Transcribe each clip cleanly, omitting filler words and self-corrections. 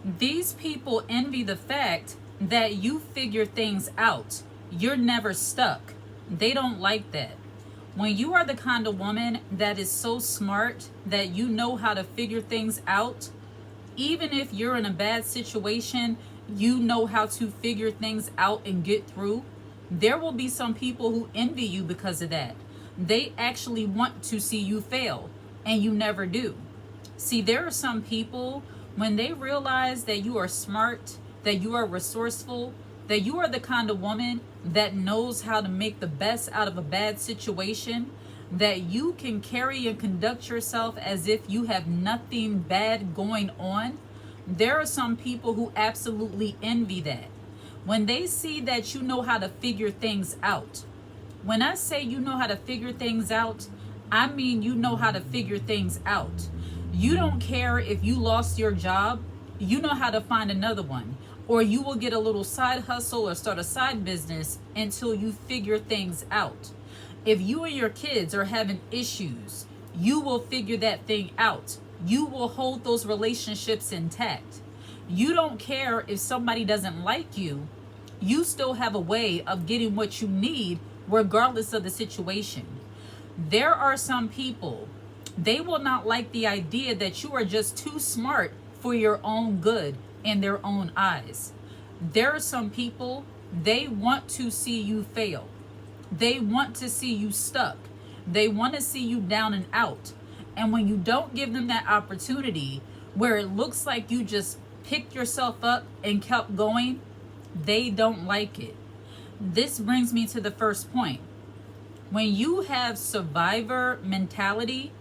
These people envy the fact that you figure things out. You're never stuck. They don't like that. When you are the kind of woman that is so smart that you know how to figure things out, even if you're in a bad situation, you know how to figure things out and get through. There will be some people who envy you because of that. They actually want to see you fail, and you never do. See, there are some people, when they realize that you are smart, that you are resourceful, that you are the kind of woman that knows how to make the best out of a bad situation, that you can carry and conduct yourself as if you have nothing bad going on. There are some people who absolutely envy that. When they see that you know how to figure things out. When I say you know how to figure things out, I mean you know how to figure things out. You don't care if you lost your job, you know how to find another one. Or you will get a little side hustle or start a side business until you figure things out. If you and your kids are having issues, you will figure that thing out. You will hold those relationships intact. You don't care if somebody doesn't like you. You still have a way of getting what you need regardless of the situation. There are some people, they will not like the idea that you are just too smart for your own good in their own eyes. There are some people, they want to see you fail. They want to see you stuck. They want to see you down and out. And when you don't give them that opportunity where it looks like you just picked yourself up and kept going, they don't like it. This brings me to the first point. When you have survivor mentality,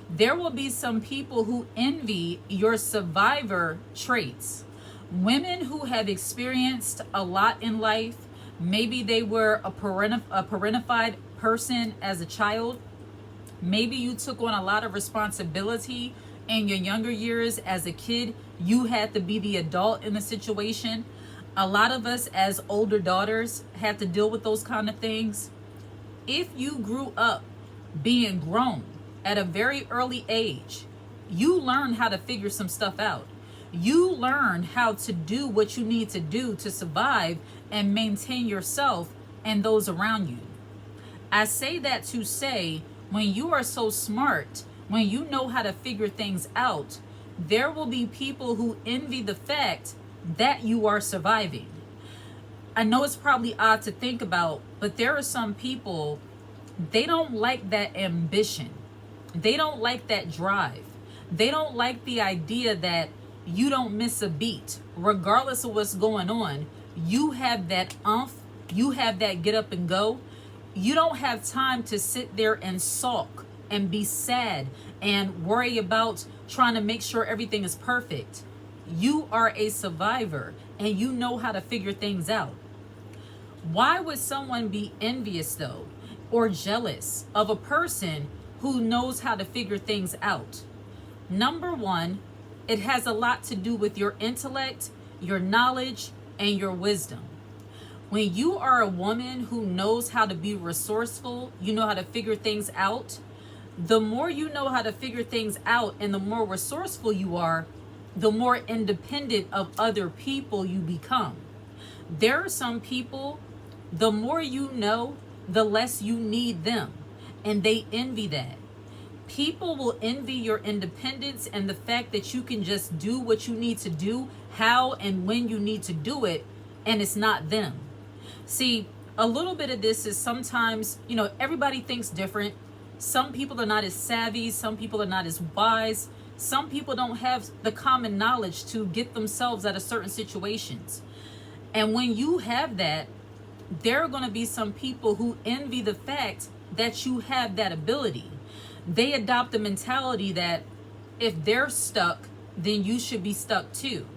there will be some people who envy your survivor traits. Women who have experienced a lot in life, maybe they were a parentified person as a child. Maybe you took on a lot of responsibility in your younger years as a kid. You had to be the adult in the situation. A lot of us as older daughters had to deal with those kind of things. If you grew up being grown at a very early age, you learned how to figure some stuff out. You learn how to do what you need to do to survive and maintain yourself and those around you. I say that to say, when you are so smart, when you know how to figure things out, there will be people who envy the fact that you are surviving. I know it's probably odd to think about, but there are some people, they don't like that ambition. They don't like that drive. They don't like the idea that you don't miss a beat. Regardless of what's going on, you have that umph, you have that get up and go. You don't have time to sit there and sulk and be sad and worry about trying to make sure everything is perfect. You are a survivor and you know how to figure things out. Why would someone be envious though, or jealous of a person who knows how to figure things out? Number one, it has a lot to do with your intellect, your knowledge, and your wisdom. When you are a woman who knows how to be resourceful, you know how to figure things out, the more you know how to figure things out and the more resourceful you are, the more independent of other people you become. There are some people, the more you know, the less you need them, and they envy that. People will envy your independence and the fact that you can just do what you need to do, how and when you need to do it, and it's not them. See, a little bit of this is sometimes, everybody thinks different. Some people are not as savvy. Some people are not as wise. Some people don't have the common knowledge to get themselves out of certain situations. And when you have that, there are going to be some people who envy the fact that you have that ability. They adopt the mentality that if they're stuck, then you should be stuck too.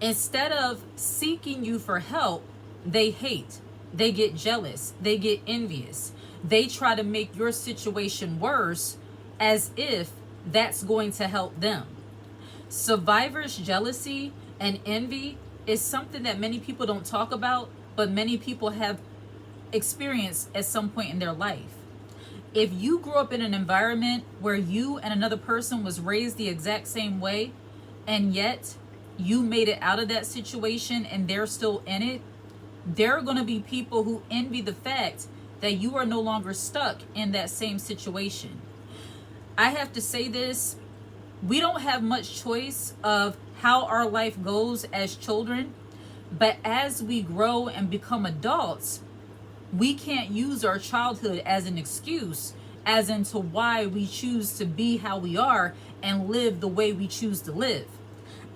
Instead of seeking you for help, they hate, they get jealous, they get envious. They try to make your situation worse as if that's going to help them. Survivor's jealousy and envy is something that many people don't talk about, but many people have experienced at some point in their life. If you grew up in an environment where you and another person was raised the exact same way, and yet you made it out of that situation and they're still in it, there are going to be people who envy the fact that you are no longer stuck in that same situation. I have to say this, we don't have much choice of how our life goes as children, but as we grow and become adults, we can't use our childhood as an excuse as into why we choose to be how we are and live the way we choose to live.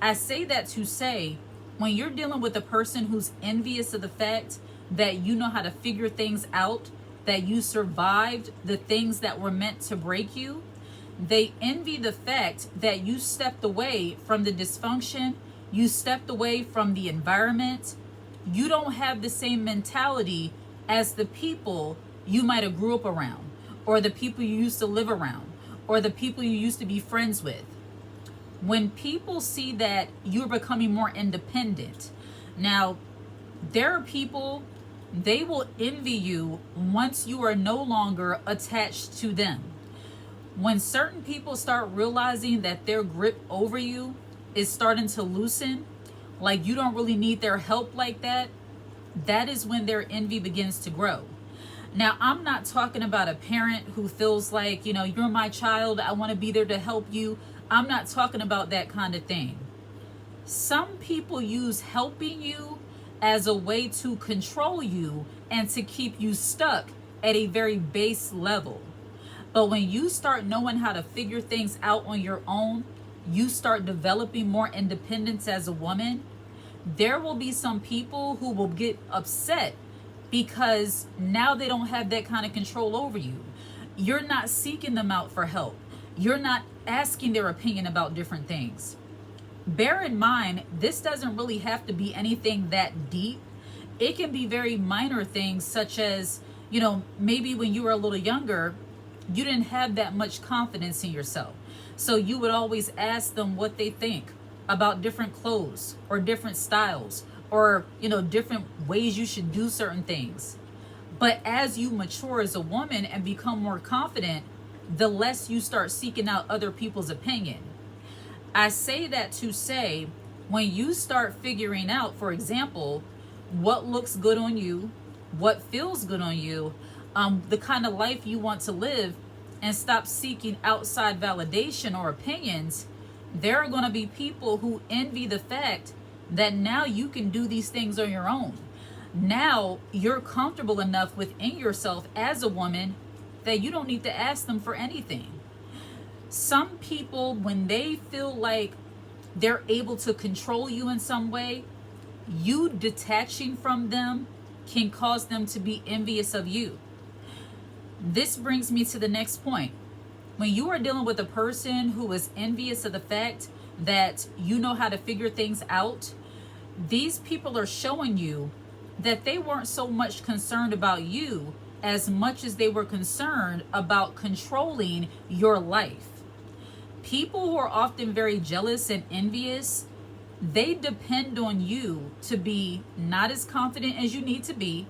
I say that to say, when you're dealing with a person who's envious of the fact that you know how to figure things out, that you survived the things that were meant to break you, they envy the fact that you stepped away from the dysfunction, you stepped away from the environment. You don't have the same mentality as the people you might have grew up around, or the people you used to live around, or the people you used to be friends with. When people see that you're becoming more independent, now there are people, they will envy you once you are no longer attached to them. When certain people start realizing that their grip over you is starting to loosen, like you don't really need their help like that, that is when their envy begins to grow. Now, I'm not talking about a parent who feels like, you're my child, I want to be there to help you. I'm not talking about that kind of thing. Some people use helping you as a way to control you and to keep you stuck at a very base level. But when you start knowing how to figure things out on your own, you start developing more independence as a woman, there will be some people who will get upset because now they don't have that kind of control over you. You're not seeking them out for help. You're not asking their opinion about different things. Bear in mind, this doesn't really have to be anything that deep. It can be very minor things such as, maybe when you were a little younger, you didn't have that much confidence in yourself. So you would always ask them what they think about different clothes or different styles or, different ways you should do certain things. But as you mature as a woman and become more confident, the less you start seeking out other people's opinion. I say that to say, when you start figuring out, for example, what looks good on you, what feels good on you, the kind of life you want to live, and stop seeking outside validation or opinions, there are going to be people who envy the fact that now you can do these things on your own. Now you're comfortable enough within yourself as a woman that you don't need to ask them for anything. Some people, when they feel like they're able to control you in some way, you detaching from them can cause them to be envious of you. This brings me to the next point. When you are dealing with a person who is envious of the fact that you know how to figure things out, these people are showing you that they weren't so much concerned about you as much as they were concerned about controlling your life. People who are often very jealous and envious, they depend on you to be not as confident as you need to be.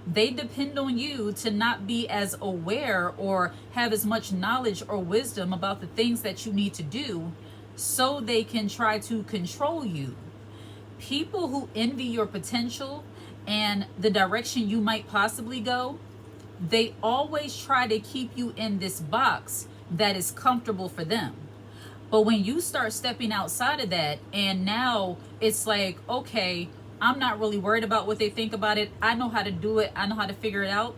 They depend on you to not be as aware or have as much knowledge or wisdom about the things that you need to do so they can try to control you. People who envy your potential and the direction you might possibly go, they always try to keep you in this box that is comfortable for them. But when you start stepping outside of that and now it's like, okay, I'm not really worried about what they think about it. I know how to do it. I know how to figure it out.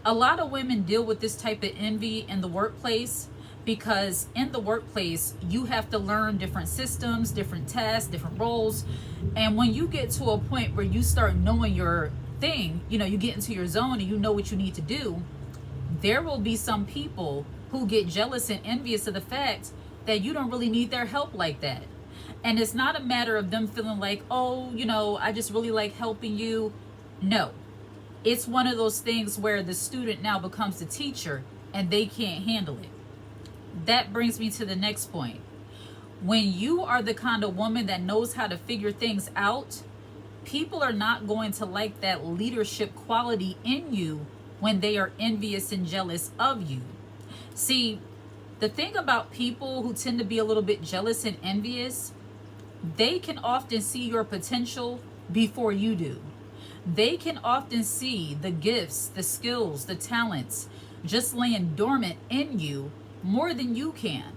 A lot of women deal with this type of envy in the workplace because in the workplace, you have to learn different systems, different tasks, different roles. And when you get to a point where you start knowing your thing, you get into your zone and you know what you need to do, there will be some people who get jealous and envious of the fact that you don't really need their help like that. And it's not a matter of them feeling like, oh, I just really like helping you. No, it's one of those things where the student now becomes the teacher and they can't handle it. That brings me to the next point. When you are the kind of woman that knows how to figure things out, people are not going to like that leadership quality in you when they are envious and jealous of you. See, the thing about people who tend to be a little bit jealous and envious, They can often see your potential before you do. They can often see the gifts, the skills, the talents just laying dormant in you more than you can.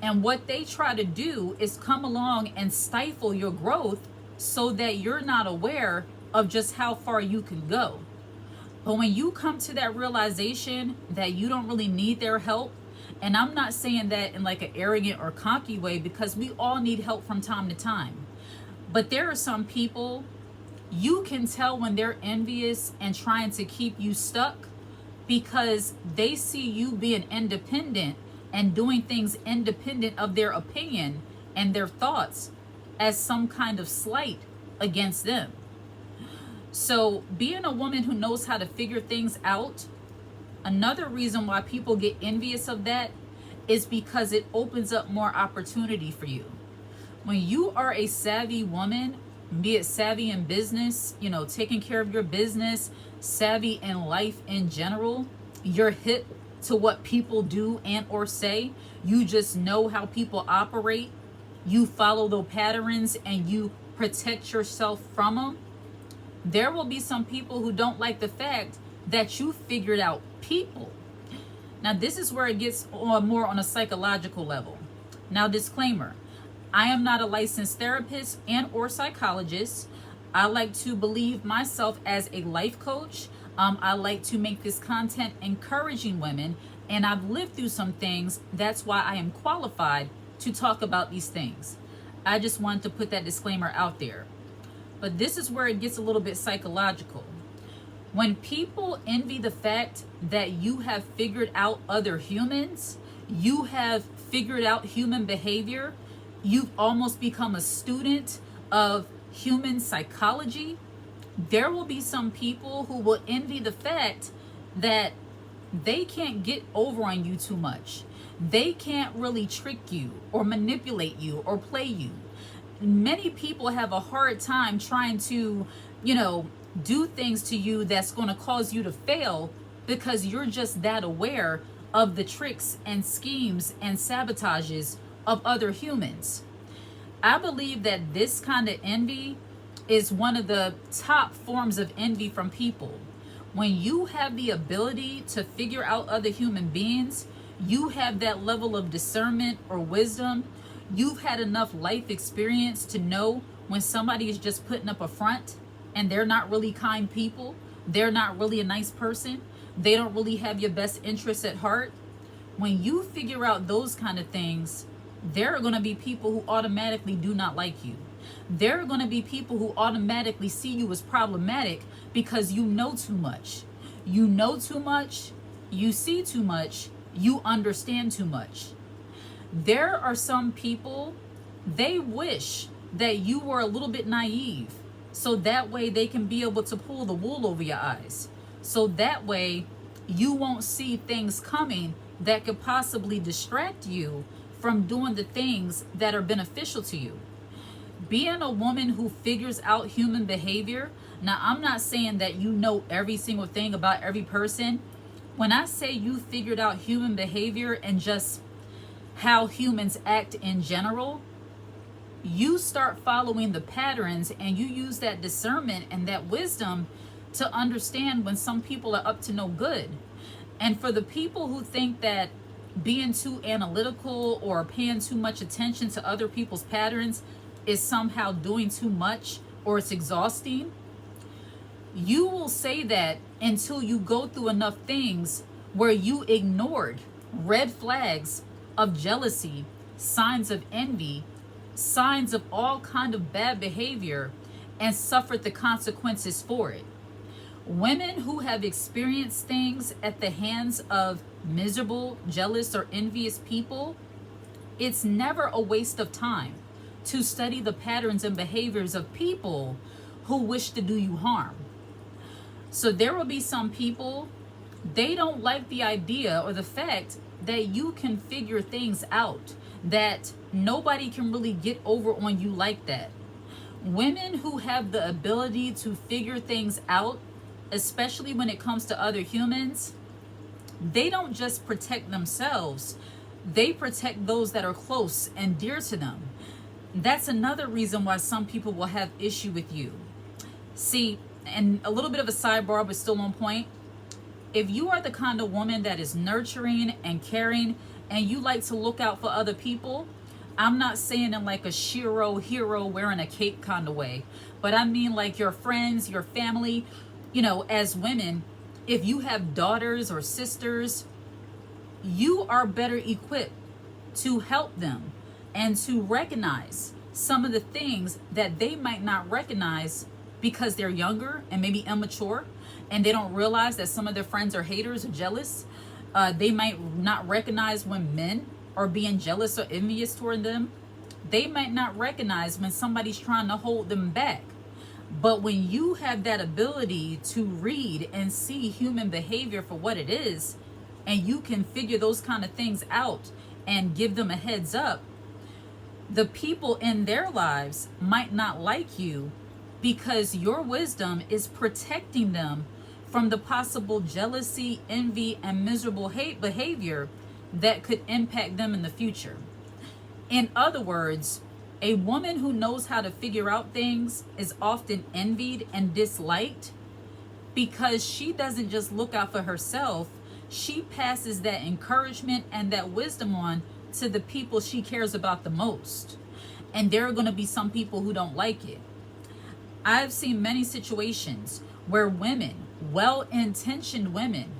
And what they try to do is come along and stifle your growth so that you're not aware of just how far you can go. But when you come to that realization that you don't really need their help, and I'm not saying that in like an arrogant or cocky way, because we all need help from time to time. But there are some people, you can tell when they're envious and trying to keep you stuck because they see you being independent and doing things independent of their opinion and their thoughts as some kind of slight against them. So being a woman who knows how to figure things out, another reason why people get envious of that is because it opens up more opportunity for you. When you are a savvy woman, be it savvy in business, taking care of your business, savvy in life in general, you're hip to what people do and or say, you just know how people operate, you follow those patterns and you protect yourself from them. There will be some people who don't like the fact that you figured out people. Now, this is where it gets more on a psychological level. Now, disclaimer, I am not a licensed therapist and or psychologist. I like to believe myself as a life coach. I like to make this content encouraging women, and I've lived through some things. That's why I am qualified to talk about these things. I just wanted to put that disclaimer out there. But this is where it gets a little bit psychological. When people envy the fact that you have figured out other humans, you have figured out human behavior, you've almost become a student of human psychology, there will be some people who will envy the fact that they can't get over on you too much. They can't really trick you or manipulate you or play you. Many people have a hard time trying to, do things to you that's going to cause you to fail because you're just that aware of the tricks and schemes and sabotages of other humans. I believe that this kind of envy is one of the top forms of envy from people. When you have the ability to figure out other human beings, you have that level of discernment or wisdom. You've had enough life experience to know when somebody is just putting up a front and they're not really kind people. They're not really a nice person. They don't really have your best interests at heart. When you figure out those kind of things, there are going to be people who automatically do not like you. There are going to be people who automatically see you as problematic because you know too much. You know too much. You see too much. You understand too much. There are some people, they wish that you were a little bit naive, so that way they can be able to pull the wool over your eyes. So that way you won't see things coming that could possibly distract you from doing the things that are beneficial to you. Being a woman who figures out human behavior, now I'm not saying that you know every single thing about every person. When I say you figured out human behavior and just how humans act in general, you start following the patterns and you use that discernment and that wisdom to understand when some people are up to no good. And for the people who think that being too analytical or paying too much attention to other people's patterns is somehow doing too much or it's exhausting, you will say that until you go through enough things where you ignored red flags of jealousy, signs of envy, signs of all kind of bad behavior, and suffered the consequences for it. Women who have experienced things at the hands of miserable, jealous, or envious people, it's never a waste of time to study the patterns and behaviors of people who wish to do you harm. So there will be some people, they don't like the idea or the fact that you can figure things out, that nobody can really get over on you like that. Women who have the ability to figure things out, especially when it comes to other humans, they don't just protect themselves, they protect those that are close and dear to them. That's another reason why some people will have issue with you. See, and a little bit of a sidebar, but still on point. If you are the kind of woman that is nurturing and caring and you like to look out for other people, I'm not saying in like a shiro hero wearing a cape kind of way, but I mean like your friends, your family, you know, as women, if you have daughters or sisters, you are better equipped to help them and to recognize some of the things that they might not recognize because they're younger and maybe immature, and they don't realize that some of their friends are haters or jealous. They might not recognize when men are being jealous or envious toward them. They might not recognize when somebody's trying to hold them back. But when you have that ability to read and see human behavior for what it is, and you can figure those kind of things out and give them a heads up, the people in their lives might not like you because your wisdom is protecting them from the possible jealousy, envy, and miserable hate behavior that could impact them in the future. In other words, a woman who knows how to figure out things is often envied and disliked because she doesn't just look out for herself, she passes that encouragement and that wisdom on to the people she cares about the most. And there are going to be some people who don't like it. I've seen many situations where women, well-intentioned women,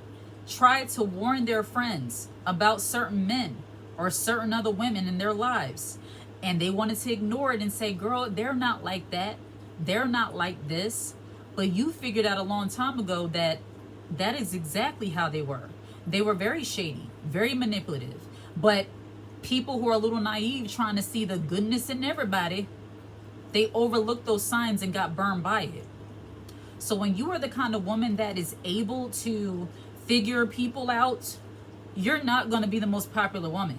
try to warn their friends about certain men or certain other women in their lives, and they wanted to ignore it and say, girl, they're not like that, they're not like this. But you figured out a long time ago that that is exactly how they were. They were very shady, very manipulative. But people who are a little naive, trying to see the goodness in everybody, they overlooked those signs and got burned by it. So when you are the kind of woman that is able to figure people out, you're not going to be the most popular woman.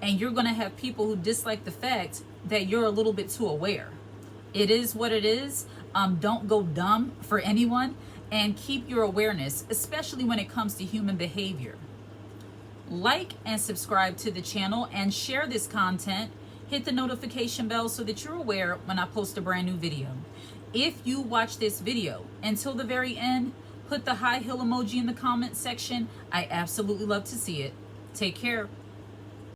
And you're going to have people who dislike the fact that you're a little bit too aware. It is what it is. Don't go dumb for anyone, and keep your awareness, especially when it comes to human behavior. Like and subscribe to the channel and share this content. Hit the notification bell so that you're aware when I post a brand new video. If you watch this video until the very end, put the high heel emoji in the comment section. I absolutely love to see it. Take care.